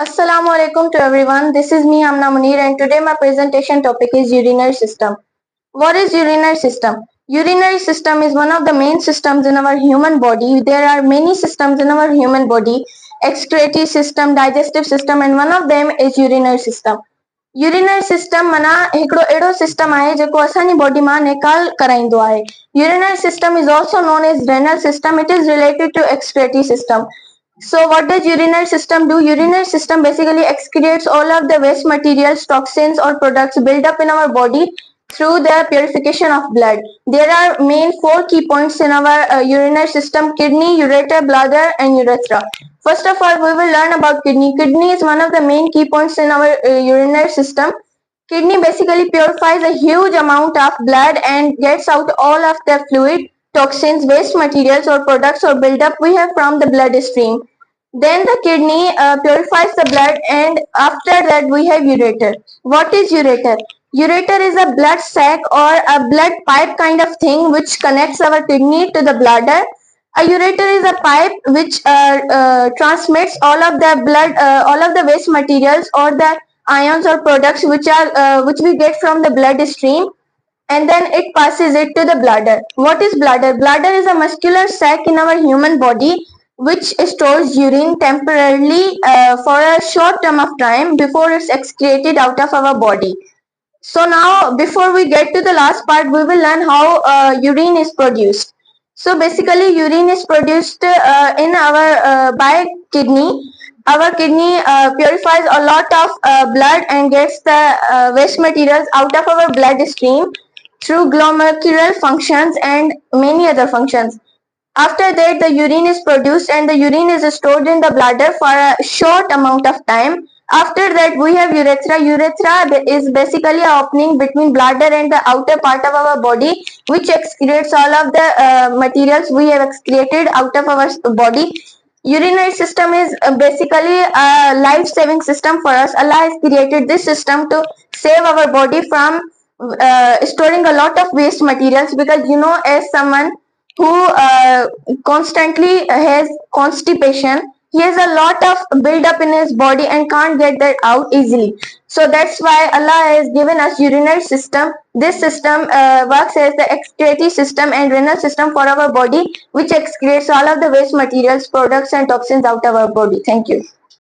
Assalamu alaikum to everyone. This is me, Amna Munir, and today my presentation topic is urinary system. What is urinary system? Urinary system is one of the main systems in our human body. There are many systems in our human body: excretory system, digestive system, and one of them is urinary system. Urinary system माना हिकिड़ो अहिड़ो system आहे जेको असांजी body मां निकाल कराईंदो आहे. Urinary system is also known as renal system. It is related to excretory system. So what does urinary system do? Urinary system basically excretes all of the waste materials, toxins or products built up in our body through the purification of blood. There are main four key points in our urinary system: kidney, ureter, bladder and urethra. First of all, we will learn about kidney. Kidney is one of the main key points in our urinary system. Kidney basically purifies a huge amount of blood and gets out all of the fluid, toxins, waste materials or products or buildup we have from the bloodstream. Then the kidney purifies the blood, and after that we have ureter. What is ureter? Ureter is a blood sac or a blood pipe kind of thing which connects our kidney to the bladder. A ureter is a pipe which transmits all of the blood, all of the waste materials or the ions or products which we get from the bloodstream, and then it passes it to the bladder. What is bladder? Bladder is a muscular sac in our human body which stores urine temporarily for a short term of time before it's excreted out of our body. So now, before we get to the last part, we will learn how urine is produced. So basically, urine is produced in our by kidney. Our kidney purifies a lot of blood and gets the waste materials out of our bloodstream through glomerular functions and many other functions. After that, the urine is produced and the urine is stored in the bladder for a short amount of time. After that, we have urethra. Urethra is basically an opening between bladder and the outer part of our body, which excretes all of the materials we have excreted out of our body. Urinary system is basically a life-saving system for us. Allah has created this system to save our body from storing a lot of waste materials, because as someone who constantly has constipation, he has a lot of build up in his body and can't get that out easily. So that's why Allah has given us urinary system. This system works as the excretory system and renal system for our body, which excretes all of the waste materials, products and toxins out of our body. Thank you.